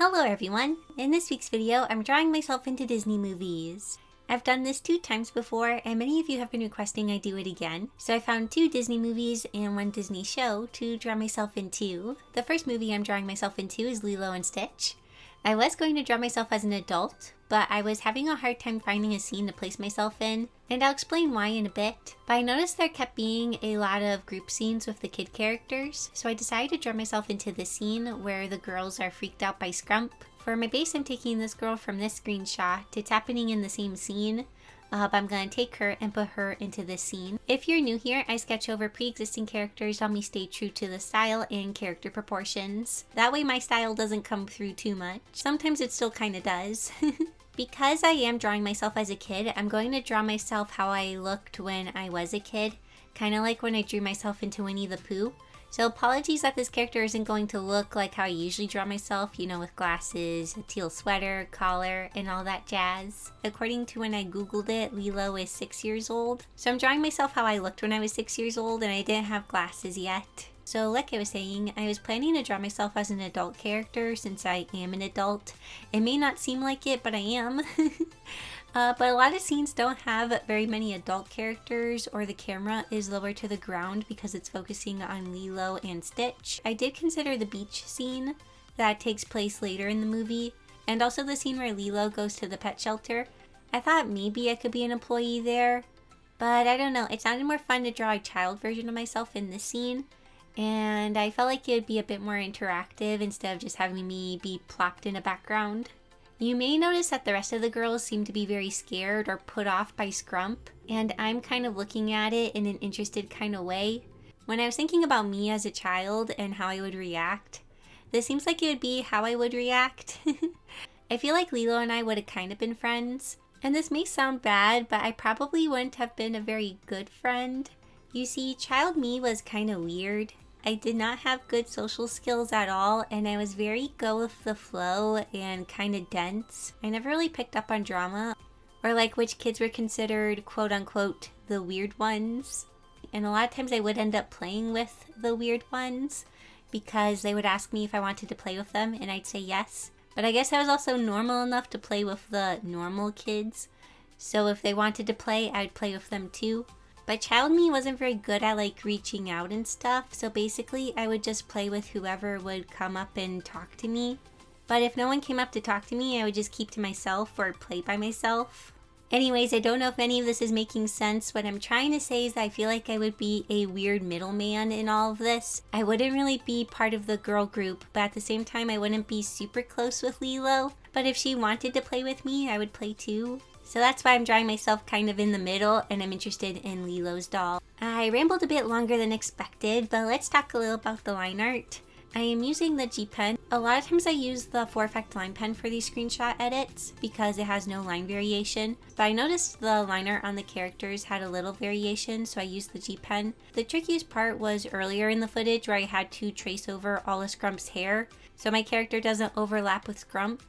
Hello everyone! In this week's video, I'm drawing myself into Disney movies. I've done this 2 times before, and many of you have been requesting I do it again. So I found 2 Disney movies and 1 Disney show to draw myself into. The first movie I'm drawing myself into is Lilo and Stitch. I was going to draw myself as an adult, but I was having a hard time finding a scene to place myself in, and I'll explain why in a bit. But I noticed there kept being a lot of group scenes with the kid characters, so I decided to draw myself into the scene where the girls are freaked out by Scrump. For my base, I'm taking this girl from this screenshot. It's happening in the same scene. But I'm going to take her and put her into this scene. If you're new here, I sketch over pre-existing characters to help me stay true to the style and character proportions. That way my style doesn't come through too much. Sometimes it still kind of does. Because I am drawing myself as a kid, I'm going to draw myself how I looked when I was a kid. Kind of like when I drew myself into Winnie the Pooh. So apologies that this character isn't going to look like how I usually draw myself, you know, with glasses, a teal sweater, collar, and all that jazz. According to when I googled it, Lilo is 6 years old. So I'm drawing myself how I looked when I was 6 years old and I didn't have glasses yet. So like I was saying, I was planning to draw myself as an adult character since I am an adult. It may not seem like it, but I am. But a lot of scenes don't have very many adult characters, or the camera is lower to the ground because it's focusing on Lilo and Stitch. I did consider the beach scene that takes place later in the movie, and also the scene where Lilo goes to the pet shelter. I thought maybe I could be an employee there, but I don't know, it sounded more fun to draw a child version of myself in this scene, and I felt like it would be a bit more interactive instead of just having me be plopped in a background. You may notice that the rest of the girls seem to be very scared or put off by Scrump, and I'm kind of looking at it in an interested kind of way. When I was thinking about me as a child and how I would react, this seems like it would be how I would react. I feel like Lilo and I would have kind of been friends, and this may sound bad, but I probably wouldn't have been a very good friend. You see, child me was kind of weird. I did not have good social skills at all, and I was very go with the flow and kind of dense. I never really picked up on drama, or like which kids were considered quote unquote the weird ones. And a lot of times I would end up playing with the weird ones because they would ask me if I wanted to play with them, and I'd say yes. But I guess I was also normal enough to play with the normal kids, so if they wanted to play, I'd play with them too. But child me wasn't very good at like reaching out and stuff, so basically I would just play with whoever would come up and talk to me. But if no one came up to talk to me, I would just keep to myself or play by myself. Anyways, I don't know if any of this is making sense. What I'm trying to say is that I feel like I would be a weird middleman in all of this. I wouldn't really be part of the girl group, but at the same time I wouldn't be super close with Lilo. But if she wanted to play with me, I would play too. So that's why I'm drawing myself kind of in the middle, and I'm interested in Lilo's doll. I rambled a bit longer than expected, but let's talk a little about the line art. I am using the G pen. A lot of times I use the 4-Effect line pen for these screenshot edits because it has no line variation. But I noticed the line art on the characters had a little variation, so I used the G pen. The trickiest part was earlier in the footage where I had to trace over all of Scrump's hair, so my character doesn't overlap with Scrump.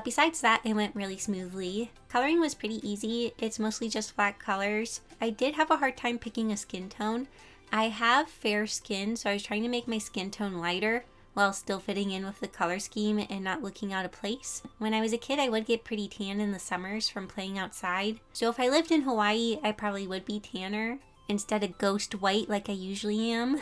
Besides that, it went really smoothly. Coloring was pretty easy. It's mostly just flat colors. I did have a hard time picking a skin tone. I have fair skin, so I was trying to make my skin tone lighter while still fitting in with the color scheme and not looking out of place. When I was a kid, I would get pretty tan in the summers from playing outside. So if I lived in Hawaii, I probably would be tanner instead of ghost white like I usually am.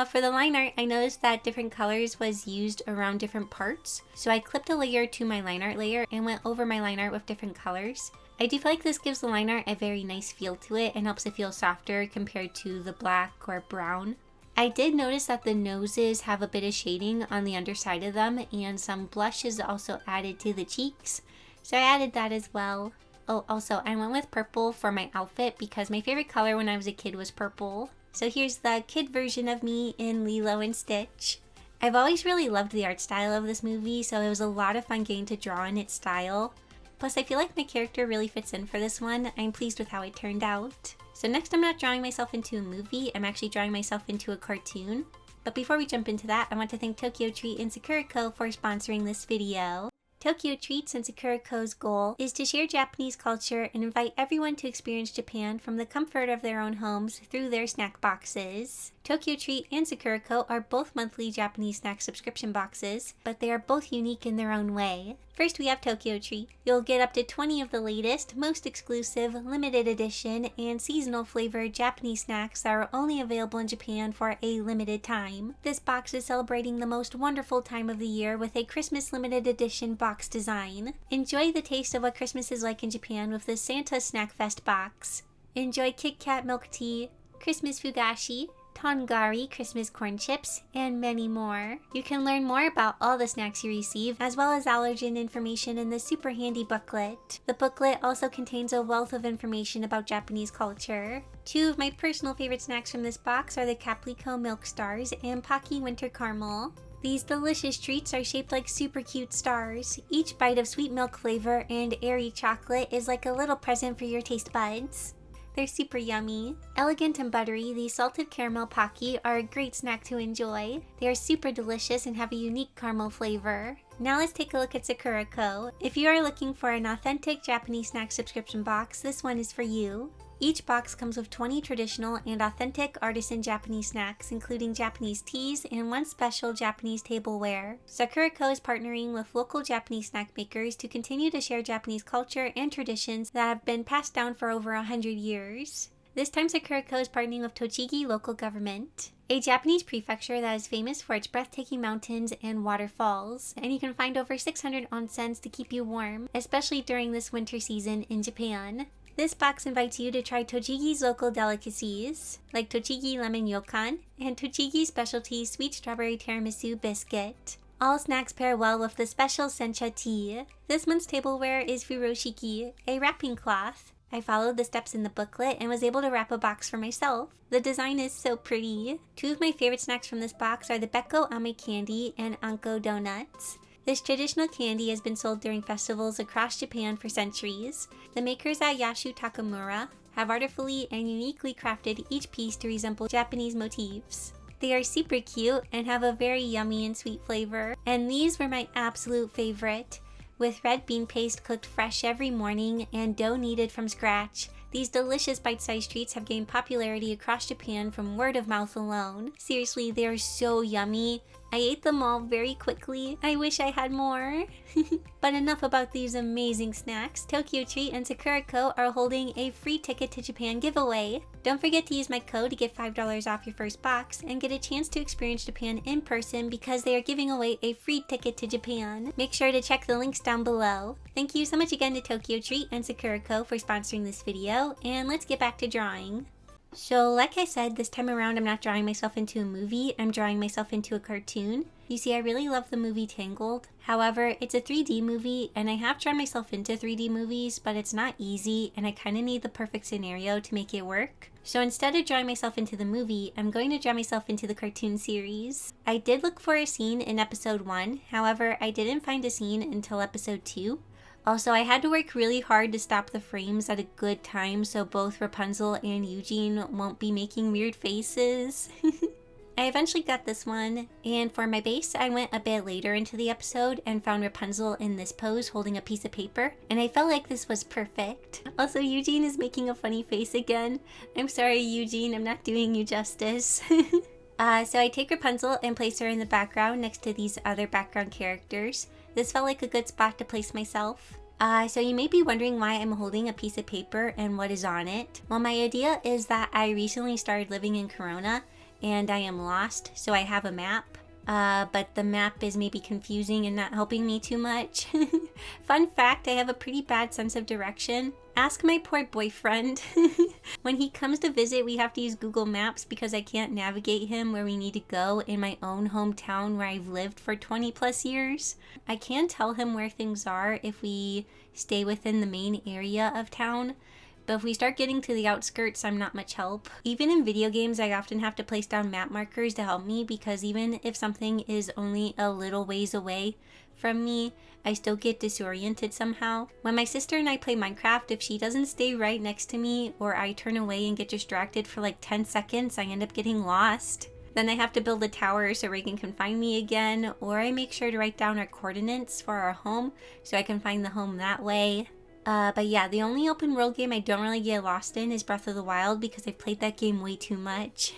For the line art, I noticed that different colors was used around different parts. So I clipped a layer to my line art layer and went over my line art with different colors. I do feel like this gives the line art a very nice feel to it and helps it feel softer compared to the black or brown. I did notice that the noses have a bit of shading on the underside of them, and some blush is also added to the cheeks. So I added that as well. Oh, also I went with purple for my outfit because my favorite color when I was a kid was purple. So here's the kid version of me in Lilo and Stitch. I've always really loved the art style of this movie, so it was a lot of fun getting to draw in its style. Plus I feel like my character really fits in for this one. I'm pleased with how it turned out. So next I'm not drawing myself into a movie, I'm actually drawing myself into a cartoon. But before we jump into that, I want to thank Tokyo Treat and Sakurako for sponsoring this video. Tokyo Treats and Sakurako's goal is to share Japanese culture and invite everyone to experience Japan from the comfort of their own homes through their snack boxes. Tokyo Treat and Sakurako are both monthly Japanese snack subscription boxes, but they are both unique in their own way. First, we have Tokyo Treat. You'll get up to 20 of the latest, most exclusive, limited edition, and seasonal flavored Japanese snacks that are only available in Japan for a limited time. This box is celebrating the most wonderful time of the year with a Christmas limited edition box design. Enjoy the taste of what Christmas is like in Japan with the Santa Snack Fest box. Enjoy Kit Kat milk tea, Christmas fugashi, Tongari Christmas corn chips, and many more. You can learn more about all the snacks you receive, as well as allergen information in this super handy booklet. The booklet also contains a wealth of information about Japanese culture. Two of my personal favorite snacks from this box are the Caplico Milk Stars and Pocky Winter Caramel. These delicious treats are shaped like super cute stars. Each bite of sweet milk flavor and airy chocolate is like a little present for your taste buds. They're super yummy. Elegant and buttery, these salted caramel Pocky are a great snack to enjoy. They are super delicious and have a unique caramel flavor. Now let's take a look at Sakurako. If you are looking for an authentic Japanese snack subscription box, this one is for you. Each box comes with 20 traditional and authentic artisan Japanese snacks, including Japanese teas and one special Japanese tableware. Sakurako is partnering with local Japanese snack makers to continue to share Japanese culture and traditions that have been passed down for over 100 years. This time Sakurako is partnering with Tochigi local government, a Japanese prefecture that is famous for its breathtaking mountains and waterfalls, and you can find over 600 onsens to keep you warm, especially during this winter season in Japan. This box invites you to try Tochigi's local delicacies, like Tochigi Lemon Yokan and Tochigi Specialty Sweet Strawberry Tiramisu Biscuit. All snacks pair well with the special sencha tea. This month's tableware is furoshiki, a wrapping cloth. I followed the steps in the booklet and was able to wrap a box for myself. The design is so pretty. Two of my favorite snacks from this box are the Becco Ame Candy and Anko Donuts. This traditional candy has been sold during festivals across Japan for centuries. The makers at Yashu Takamura have artfully and uniquely crafted each piece to resemble Japanese motifs. They are super cute and have a very yummy and sweet flavor, and these were my absolute favorite. With red bean paste cooked fresh every morning and dough kneaded from scratch, these delicious bite-sized treats have gained popularity across Japan from word of mouth alone. Seriously, they are so yummy. I ate them all very quickly. I wish I had more. But enough about these amazing snacks. Tokyo Treat and Sakurako are holding a free ticket to Japan giveaway. Don't forget to use my code to get $5 off your first box and get a chance to experience Japan in person because they are giving away a free ticket to Japan. Make sure to check the links down below. Thank you so much again to Tokyo Treat and Sakurako for sponsoring this video, and let's get back to drawing. So like I said, this time around I'm not drawing myself into a movie, I'm drawing myself into a cartoon. You see, I really love the movie Tangled. However, it's a 3D movie and I have drawn myself into 3D movies, but it's not easy and I kind of need the perfect scenario to make it work. So instead of drawing myself into the movie, I'm going to draw myself into the cartoon series. I did look for a scene in episode 1, however, I didn't find a scene until episode 2. Also, I had to work really hard to stop the frames at a good time so both Rapunzel and Eugene won't be making weird faces. I eventually got this one, and for my base, I went a bit later into the episode and found Rapunzel in this pose holding a piece of paper, and I felt like this was perfect. Also, Eugene is making a funny face again. I'm sorry, Eugene, I'm not doing you justice. So I take Rapunzel and place her in the background next to these other background characters. This felt like a good spot to place myself. So you may be wondering why I'm holding a piece of paper and what is on it. Well, my idea is that I recently started living in Corona and I am lost, so I have a map. But the map is maybe confusing and not helping me too much. Fun fact, I have a pretty bad sense of direction. Ask my poor boyfriend. When he comes to visit, we have to use Google Maps because I can't navigate him where we need to go in my own hometown where I've lived for 20 plus years. I can tell him where things are if we stay within the main area of town. But if we start getting to the outskirts, I'm not much help. Even in video games, I often have to place down map markers to help me because even if something is only a little ways away from me, I still get disoriented somehow. When my sister and I play Minecraft, if she doesn't stay right next to me or I turn away and get distracted for like 10 seconds, I end up getting lost. Then I have to build a tower so Reagan can find me again, or I make sure to write down our coordinates for our home so I can find the home that way. But yeah, the only open world game I don't really get lost in is Breath of the Wild because I've played that game way too much.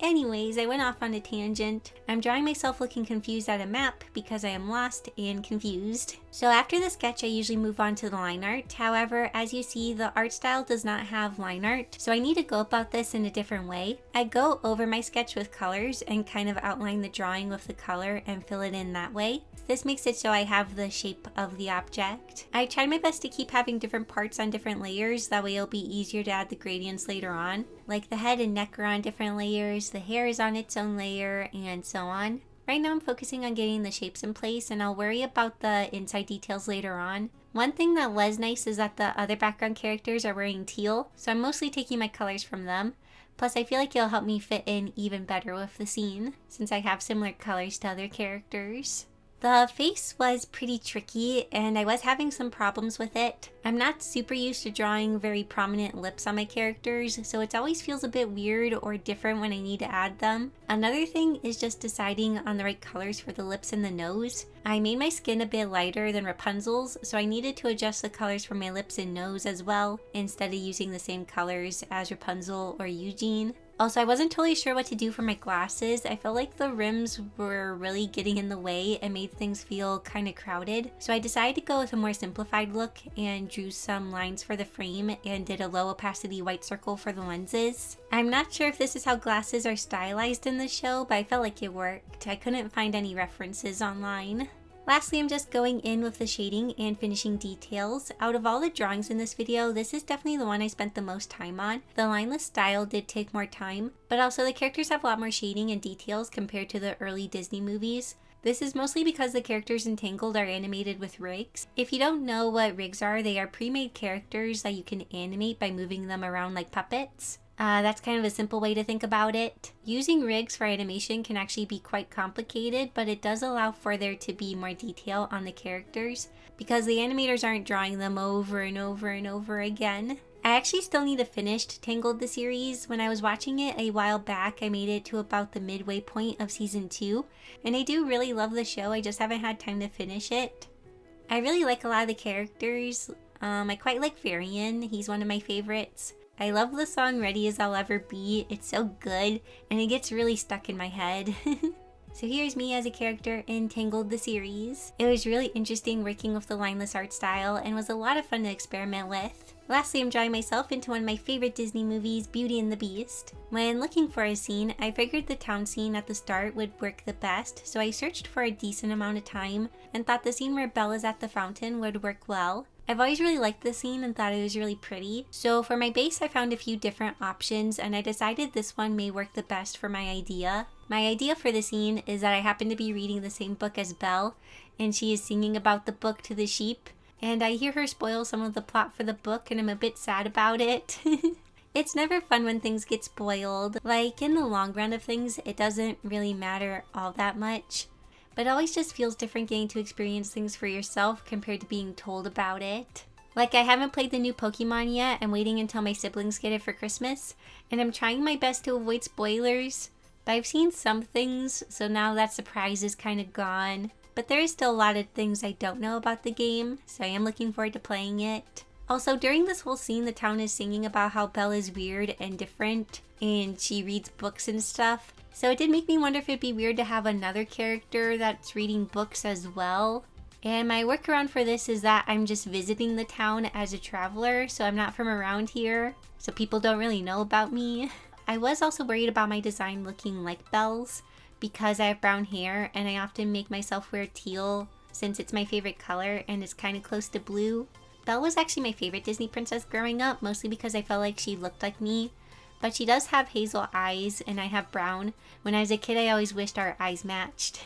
Anyways, I went off on a tangent. I'm drawing myself looking confused at a map because I am lost and confused. So after the sketch, I usually move on to the line art. However, as you see, the art style does not have line art, so I need to go about this in a different way. I go over my sketch with colors and kind of outline the drawing with the color and fill it in that way. This makes it so I have the shape of the object. I tried my best to keep having different parts on different layers, that way it'll be easier to add the gradients later on. Like the head and neck are on different layers, the hair is on its own layer, and so on. Right now I'm focusing on getting the shapes in place, and I'll worry about the inside details later on. One thing that was nice is that the other background characters are wearing teal, so I'm mostly taking my colors from them. Plus I feel like it'll help me fit in even better with the scene, since I have similar colors to other characters. The face was pretty tricky and I was having some problems with it. I'm not super used to drawing very prominent lips on my characters, so it always feels a bit weird or different when I need to add them. Another thing is just deciding on the right colors for the lips and the nose. I made my skin a bit lighter than Rapunzel's, so I needed to adjust the colors for my lips and nose as well, instead of using the same colors as Rapunzel or Eugene. Also, I wasn't totally sure what to do for my glasses. I felt like the rims were really getting in the way and made things feel kind of crowded. So I decided to go with a more simplified look and drew some lines for the frame and did a low opacity white circle for the lenses. I'm not sure if this is how glasses are stylized in the show, but I felt like it worked. I couldn't find any references online. Lastly, I'm just going in with the shading and finishing details. Out of all the drawings in this video, this is definitely the one I spent the most time on. The lineless style did take more time, but also the characters have a lot more shading and details compared to the early Disney movies. This is mostly because the characters in Tangled are animated with rigs. If you don't know what rigs are, they are pre-made characters that you can animate by moving them around like puppets. That's kind of a simple way to think about it. Using rigs for animation can actually be quite complicated, but it does allow for there to be more detail on the characters because the animators aren't drawing them over and over and over again. I actually still need to finish Tangled the Series. When I was watching it a while back, I made it to about the midway point of season 2, and I do really love the show, I just haven't had time to finish it. I really like a lot of the characters. I quite like Varian, he's one of my favorites. I love the song Ready As I'll Ever Be, it's so good, and it gets really stuck in my head. So here's me as a character in Tangled the Series. It was really interesting working with the lineless art style and was a lot of fun to experiment with. Lastly, I'm drawing myself into one of my favorite Disney movies, Beauty and the Beast. When looking for a scene, I figured the town scene at the start would work the best, so I searched for a decent amount of time and thought the scene where Belle is at the fountain would work well. I've always really liked this scene and thought it was really pretty, so for my base I found a few different options and I decided this one may work the best for my idea. My idea for the scene is that I happen to be reading the same book as Belle, and she is singing about the book to the sheep, and I hear her spoil some of the plot for the book and I'm a bit sad about it. It's never fun when things get spoiled. Like, in the long run of things, it doesn't really matter all that much. But it always just feels different getting to experience things for yourself compared to being told about it. Like, I haven't played the new Pokemon yet. I'm waiting until my siblings get it for Christmas. And I'm trying my best to avoid spoilers. But I've seen some things, so now that surprise is kind of gone. But there is still a lot of things I don't know about the game, so I am looking forward to playing it. Also, during this whole scene, the town is singing about how Belle is weird and different, and she reads books and stuff. So it did make me wonder if it'd be weird to have another character that's reading books as well. And my workaround for this is that I'm just visiting the town as a traveler, so I'm not from around here, so people don't really know about me. I was also worried about my design looking like Belle's because I have brown hair and I often make myself wear teal since it's my favorite color and it's kind of close to blue. Belle was actually my favorite Disney princess growing up, mostly because I felt like she looked like me. But she does have hazel eyes and I have brown. When I was a kid, I always wished our eyes matched.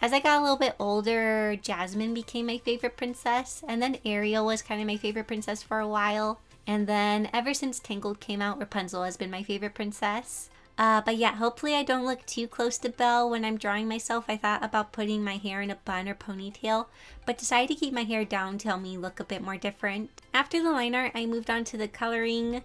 As I got a little bit older, Jasmine became my favorite princess, and then Ariel was kind of my favorite princess for a while. And then ever since Tangled came out, Rapunzel has been my favorite princess. But yeah, hopefully I don't look too close to Belle when I'm drawing myself. I thought about putting my hair in a bun or ponytail, but decided to keep my hair down to help me look a bit more different. After the line art, I moved on to the coloring.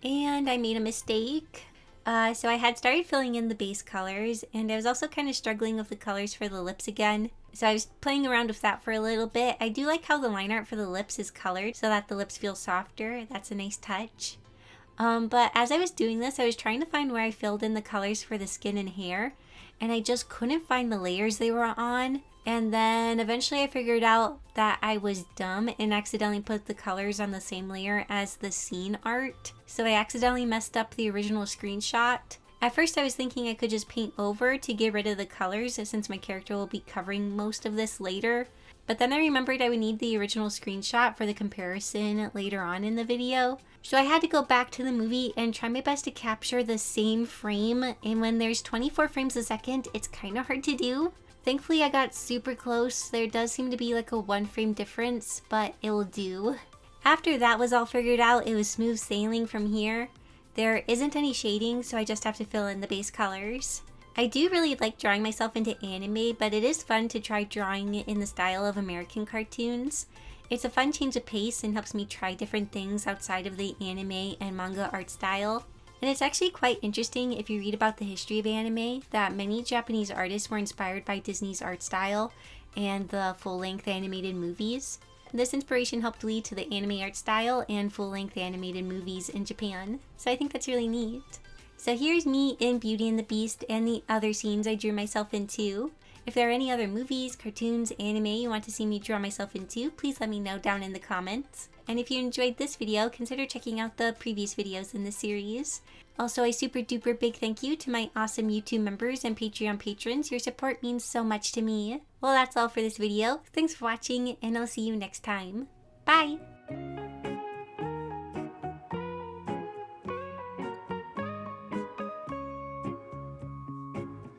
And I made a mistake. So I had started filling in the base colors, and I was also kind of struggling with the colors for the lips again. So I was playing around with that for a little bit. I do like how the line art for the lips is colored so that the lips feel softer. That's a nice touch. But as I was doing this, I was trying to find where I filled in the colors for the skin and hair, and I just couldn't find the layers they were on. And then eventually I figured out that I was dumb and accidentally put the colors on the same layer as the scene art. So I accidentally messed up the original screenshot. At first I was thinking I could just paint over to get rid of the colors since my character will be covering most of this later. But then I remembered I would need the original screenshot for the comparison later on in the video. So I had to go back to the movie and try my best to capture the same frame. And when there's 24 frames a second, it's kind of hard to do. Thankfully I got super close. There does seem to be like a 1 frame difference, but it'll do. After that was all figured out, it was smooth sailing from here. There isn't any shading, so I just have to fill in the base colors. I do really like drawing myself into anime, but it is fun to try drawing it in the style of American cartoons. It's a fun change of pace and helps me try different things outside of the anime and manga art style. And it's actually quite interesting if you read about the history of anime that many Japanese artists were inspired by Disney's art style and the full-length animated movies. This inspiration helped lead to the anime art style and full-length animated movies in Japan. So I think that's really neat. So here's me in Beauty and the Beast and the other scenes I drew myself into. If there are any other movies, cartoons, anime you want to see me draw myself into, please let me know down in the comments. And if you enjoyed this video, consider checking out the previous videos in the series. Also, a super duper big thank you to my awesome YouTube members and Patreon patrons. Your support means so much to me. Well, that's all for this video. Thanks for watching, and I'll see you next time. Bye!